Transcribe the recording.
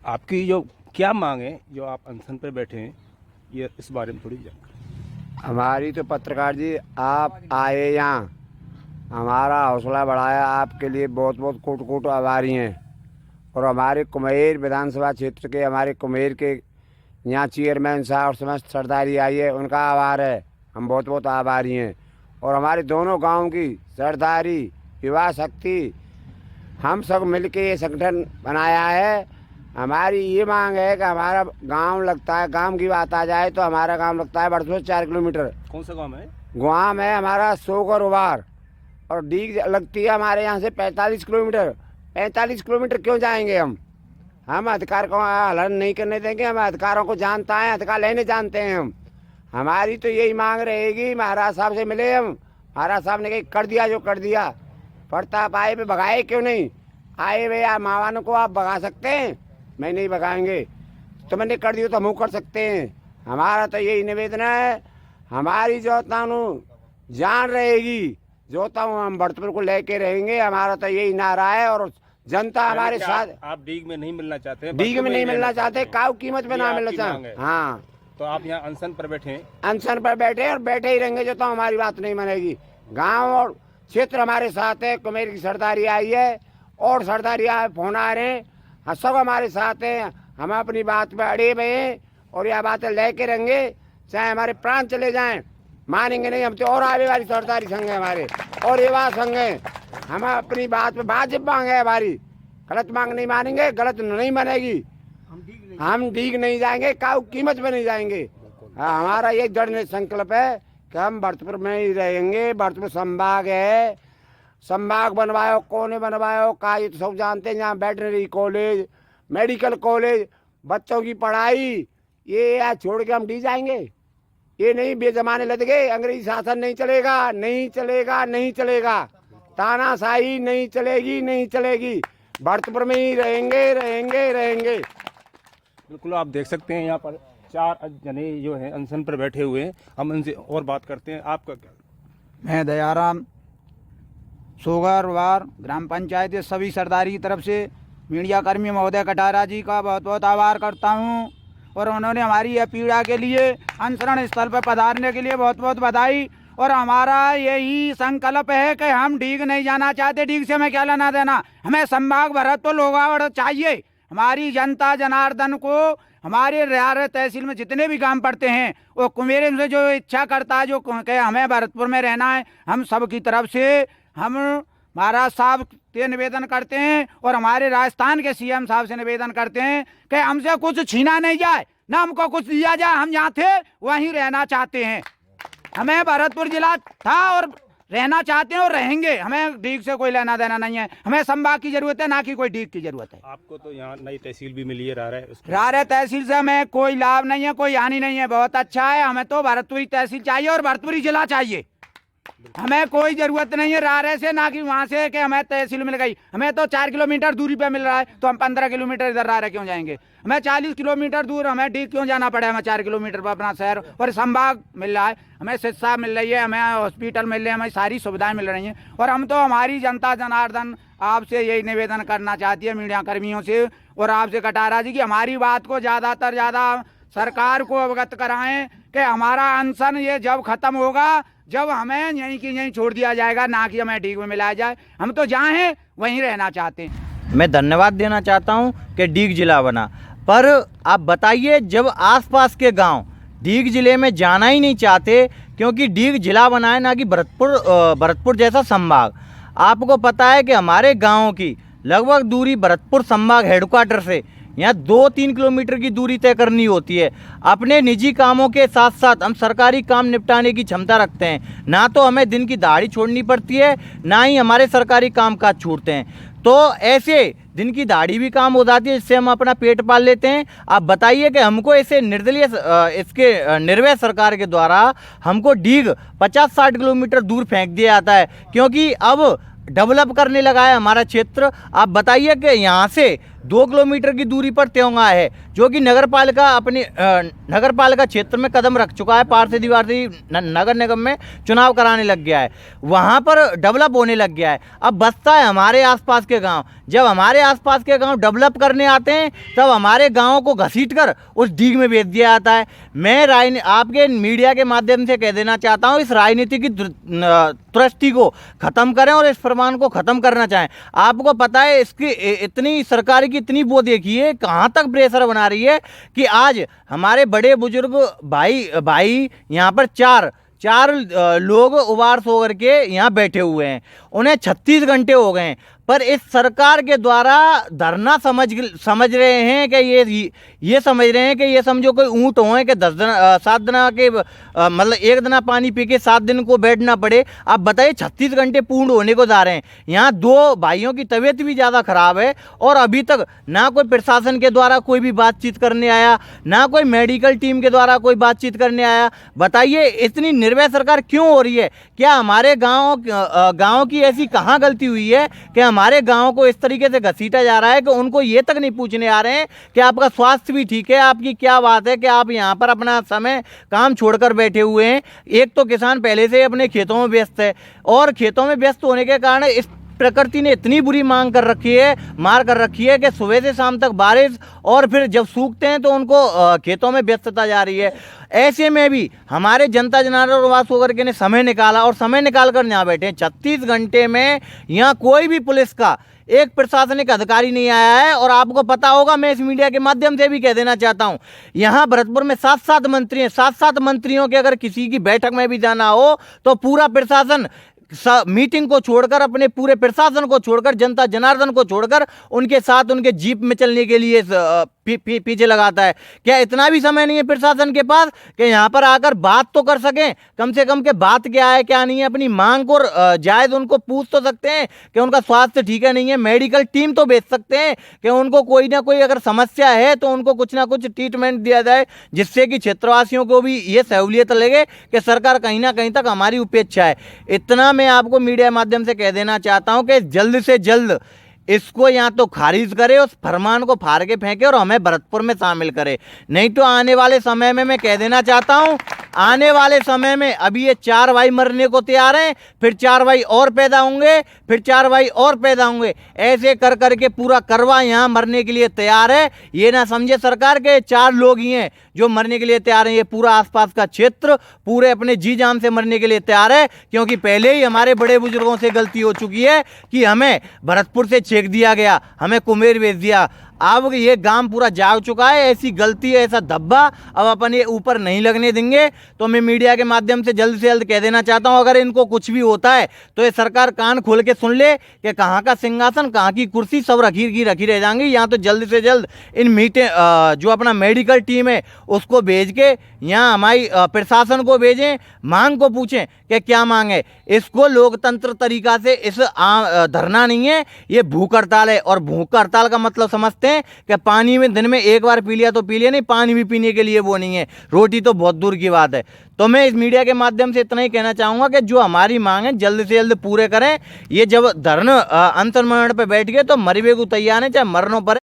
आपकी जो क्या मांग है जो आप अनशन पर बैठे हैं, ये इस बारे में थोड़ी जानकारी। हमारी तो पत्रकार जी आप आए यहाँ, हमारा हौसला बढ़ाया, आपके लिए बहुत बहुत कोट कोट आभारी हैं। और हमारे कुम्हेर विधानसभा क्षेत्र के हमारे कुम्हेर के यहाँ चेयरमैन साहब और समस्त सरदारी आई है, उनका आभार है, हम बहुत बहुत आभारी हैं। और हमारे दोनों गांव की सरदारी युवा शक्ति हम सब मिलके ये संगठन बनाया है। हमारी ये मांग है कि हमारा गांव लगता है, गांव की बात आ जाए तो हमारा गांव लगता है बरसों 4 किलोमीटर। कौन सा गाँव है? गाँव है हमारा सोगर उबार, और डीग लगती है हमारे यहाँ से 45 किलोमीटर। 45 किलोमीटर क्यों जाएंगे हम अधिकार को हलन नहीं करने देंगे। हम अधिकारों को जानता है, अधिकार लेने जानते हैं हम। हमारी तो यही मांग रहेगी, महाराज साहब से मिले हम, महाराज साहब ने कही कर दिया जो कर दिया, प्रताप आए पे भगाए क्यों नहीं? आए भैया मावानों को आप भगा सकते हैं, मैं नहीं भगाएंगे, तो मैंने कर दिया तो हम कर सकते हैं। हमारा तो यही निवेदन है, हमारी जोतानु जान रहेगी, जोता हम भरतपुर को लेके रहेंगे, हमारा तो यही नारा है। और जनता हमारे साथ। आप डीग में नहीं मिलना चाहते हैं? डीग में नहीं मिलना चाहते, काऊ कीमत में ना मिलना चाहते। हाँ, तो आप यहाँ अनशन पर बैठे हैं? अनशन पर बैठे और बैठे ही रहेंगे, जो तो हमारी बात नहीं मानेगी। गांव और क्षेत्र हमारे साथ है, कुम्हेर की सरदारी आई है और सरदारी फोन आ रहे हैं, सब हमारे साथ हैं। हम अपनी बात पे अड़े हुए हैं और यह बातें लेके रहेंगे, चाहे हमारे प्राण चले जाएं, मानेंगे नहीं हम तो। और आगे वाली सरदारी संघ है हमारे, और युवा संघ है, हम अपनी बात पे वाजिब मांग है हमारी, गलत मांग नहीं मानेंगे, गलत नहीं बनेगी। हम डीग नहीं जाएंगे, काऊ कीमत में नहीं जाएंगे। हमारा ये दृढ़ संकल्प है कि हम भरतपुर में ही रहेंगे। भरतपुर संभाग है, संभाग बनवायो, कोने बनवायो का ये तो सब जानते हैं। यहाँ वेटनरी कॉलेज, मेडिकल कॉलेज, बच्चों की पढ़ाई, ये आज छोड़ के हम डी जाएंगे? ये नहीं, बेजमाने लद गए, अंग्रेजी शासन नहीं चलेगा, नहीं चलेगा, नहीं चलेगा, तानाशाही नहीं चलेगी, नहीं चलेगी। भरतपुर में ही रहेंगे, रहेंगे, रहेंगे। बिल्कुल, आप देख सकते हैं यहाँ पर 4 जने जो हैं अनशन पर बैठे हुए हैं। हम उनसे और बात करते हैं। आपका क्या? मैं दयाराम, सोगर वार ग्राम पंचायत सभी सरदारी की तरफ से मीडिया कर्मी महोदय कटारा जी का बहुत बहुत आभार करता हूँ। और उन्होंने हमारी यह पीड़ा के लिए अनशरण स्थल पर पधारने के लिए बहुत बहुत बधाई। और हमारा यही संकल्प है कि हम डीग नहीं जाना चाहते, डीग से हमें क्या लेना देना, हमें संभाग भरतपुर लोगावड़ चाहिए। हमारी जनता जनार्दन को हमारे रियासत तहसील में जितने भी काम पड़ते हैं, वो कुम्हेर से जो इच्छा करता है, जो कहे हमें भरतपुर में रहना है, हम सब की तरफ से हम महाराज साहब से निवेदन करते हैं और हमारे राजस्थान के सीएम साहब से निवेदन करते हैं कि हमसे कुछ छीना नहीं जाए, ना हमको कुछ दिया जाए। हम यहाँ थे वहीं रहना चाहते हैं, हमें भरतपुर जिला था और रहना चाहते हैं और रहेंगे। हमें डीग से कोई लेना देना नहीं है, हमें संभाग की जरूरत है, ना कि कोई डीग की जरूरत है। आपको तो यहाँ नई तहसील भी मिली है, रारे तहसील से हमें कोई लाभ नहीं है, कोई हानि नहीं है, बहुत अच्छा है। हमें तो भरतपुरी तहसील चाहिए और भरतपुरी जिला चाहिए, हमें कोई जरूरत नहीं है रारे से, ना कि वहाँ से कि हमें तहसील मिल गई। हमें तो 4 किलोमीटर दूरी पे मिल रहा है, तो हम 15 किलोमीटर इधर रारे क्यों जाएंगे? हमें 40 किलोमीटर दूर हमें डी क्यों जाना पड़े? हमें 4 किलोमीटर पर अपना शहर और संभाग मिल रहा है, हमें शिक्षा मिल रही है, हमें हॉस्पिटल मिल रहे हैं, हमें सारी सुविधाएं मिल रही हैं। और हम तो हमारी जनता जनार्दन आपसे यही निवेदन करना चाहती है, मीडिया कर्मियों से और आपसे कटारा जी की हमारी बात को ज़्यादातर ज़्यादा सरकार को अवगत कराएं कि हमारा अनशन ये जब खत्म होगा, जब हमें यहीं की यहीं छोड़ दिया जाएगा, ना कि हमें डीग में मिलाया जाए। हम तो जहाँ हैं वहीं रहना चाहते हैं। मैं धन्यवाद देना चाहता हूं कि डीग जिला बना, पर आप बताइए जब आसपास के गांव डीग जिले में जाना ही नहीं चाहते, क्योंकि डीग जिला बना है, ना कि भरतपुर जैसा संभाग। आपको पता है कि हमारे गाँव की लगभग दूरी भरतपुर संभाग हेडक्वार्टर से यहाँ 2-3 किलोमीटर की दूरी तय करनी होती है। अपने निजी कामों के साथ साथ हम सरकारी काम निपटाने की क्षमता रखते हैं, ना तो हमें दिन की दहाड़ी छोड़नी पड़ती है, ना ही हमारे सरकारी काम काज छूटते हैं। तो ऐसे दिन की दहाड़ी भी काम हो जाती है, जिससे हम अपना पेट पाल लेते हैं। आप बताइए कि हमको ऐसे निर्दलीय इसके निर्वय सरकार के द्वारा हमको डीग 50-60 किलोमीटर दूर फेंक दिया जाता है, क्योंकि अब डेवलप करने लगा है हमारा क्षेत्र। आप बताइए कि यहाँ से 2 किलोमीटर की दूरी पर त्योंगा है, जो कि नगर पालिका क्षेत्र में कदम रख चुका है। पार्षद वार्षिक नगर निगम में चुनाव कराने लग गया है, वहाँ पर डेवलप होने लग गया है। अब बचता है हमारे आसपास के गांव। जब हमारे आसपास के गांव डेवलप करने आते हैं तब हमारे गाँव को घसीट कर उस डीग में भेज दिया जाता है। मैं आपके मीडिया के माध्यम से कह देना चाहता हूँ, इस राजनीति की दृष्टि को ख़त्म करें और इस फरमान को ख़त्म करना चाहें। आपको पता है इसकी इतनी सरकार की इतनी वो देखिए कहाँ तक प्रेशर बना रही है कि आज हमारे बड़े बुजुर्ग भाई यहाँ पर चार लोग उबार सो करके यहाँ बैठे हुए हैं, उन्हें 36 घंटे हो गए हैं। पर इस सरकार के द्वारा धरना समझ रहे हैं कि ये समझ रहे हैं कि ये समझो कोई ऊँट हो कि 7 दिन के मतलब 1 दिन पानी पी के 7 दिन को बैठना पड़े। आप बताइए 36 घंटे पूर्ण होने को जा रहे हैं। यहाँ 2 भाइयों की तबीयत भी ज़्यादा ख़राब है और अभी तक ना कोई प्रशासन के द्वारा कोई भी बातचीत करने आया, ना कोई मेडिकल टीम के द्वारा कोई बातचीत करने आया। बताइए इतनी निर्भय सरकार क्यों हो रही है? क्या हमारे गाँव की ऐसी कहाँ गलती हुई है कि हमारे गाँव को इस तरीके से घसीटा जा रहा है कि उनको ये तक नहीं पूछने आ रहे हैं कि आपका स्वास्थ्य भी ठीक है, आपकी क्या बात है कि आप यहाँ पर अपना समय काम छोड़कर बैठे हुए हैं। एक तो किसान पहले से अपने खेतों में व्यस्त है और खेतों में व्यस्त होने के कारण इस प्रकृति ने इतनी बुरी मार कर रखी है कि सुबह से शाम तक बारिश और फिर जब सूखते हैं तो उनको खेतों में व्यस्तता जा रही है। ऐसे में भी हमारे जनता जनार्दन उपास होकर के ने समय निकाला और समय निकाल कर यहाँ बैठे। 36 घंटे में यहाँ कोई भी पुलिस का एक प्रशासनिक अधिकारी नहीं आया है। और आपको पता होगा, मैं इस मीडिया के माध्यम से भी कह देना चाहता हूँ, यहाँ भरतपुर में 7 मंत्री हैं। 7 मंत्रियों के अगर किसी की बैठक में भी जाना हो तो पूरा प्रशासन मीटिंग को छोड़कर, अपने पूरे प्रशासन को छोड़कर, जनता जनार्दन को छोड़कर उनके साथ उनके जीप में चलने के लिए पीछे लगाता है। क्या इतना भी समय नहीं है प्रशासन के पास कि यहाँ पर आकर बात तो कर सकें? कम से कम के बात क्या है क्या नहीं है, अपनी मांग को जायज़ उनको पूछ तो सकते हैं कि उनका स्वास्थ्य ठीक है नहीं है। मेडिकल टीम तो भेज सकते हैं कि उनको कोई ना कोई अगर समस्या है तो उनको कुछ ना कुछ ट्रीटमेंट दिया जाए, जिससे कि क्षेत्रवासियों को भी ये सहूलियत लगे कि सरकार कहीं ना कहीं तक हमारी उपेक्षा है। इतना मैं आपको मीडिया के माध्यम से कह देना चाहता हूं कि जल्द से जल्द इसको या तो खारिज करे, उस फरमान को फाड़ के फेंके और हमें भरतपुर में शामिल करे। नहीं तो आने वाले समय में मैं कह देना चाहता हूं, आने वाले समय में अभी ये 4 भाई मरने को तैयार हैं, फिर 4 भाई और पैदा होंगे, फिर 4 भाई और पैदा होंगे। ऐसे कर करके पूरा करवा यहाँ मरने के लिए तैयार है। ये ना समझे सरकार के 4 लोग ही हैं जो मरने के लिए तैयार हैं, ये पूरा आसपास का क्षेत्र पूरे अपने जी जान से मरने के लिए तैयार है। क्योंकि पहले ही हमारे बड़े बुजुर्गों से गलती हो चुकी है कि हमें भरतपुर से छेक दिया गया, हमें कुमेर भेज दिया। अब ये गांव पूरा जाग चुका है। ऐसी गलती, ऐसा धब्बा अब अपन ये ऊपर नहीं लगने देंगे। तो मैं मीडिया के माध्यम से जल्द कह देना चाहता हूं, अगर इनको कुछ भी होता है तो ये सरकार कान खोल के सुन ले कि कहाँ का सिंहासन, कहाँ की कुर्सी सब रखी रह जाएंगी। यहाँ तो जल्द से जल्द इन जो अपना मेडिकल टीम है उसको भेज के यहाँ हमारी प्रशासन को भेजें, मांग को पूछें कि क्या मांग है। इसको लोकतंत्र तरीका से इस धरना नहीं है, ये भूख हड़ताल है। और भूख हड़ताल का मतलब समझते हैं कि पानी में दिन में 1 बार पी लिया तो पी लिया, नहीं, पानी भी पीने के लिए वो नहीं है, रोटी तो बहुत दूर की बात है। तो मैं इस मीडिया के माध्यम से इतना ही कहना चाहूँगा कि जो हमारी मांग है जल्द से जल्द पूरे करें। ये जब धरना अनशन पे बैठ गए तो मरवे को तैयार है, चाहे मरनों पर।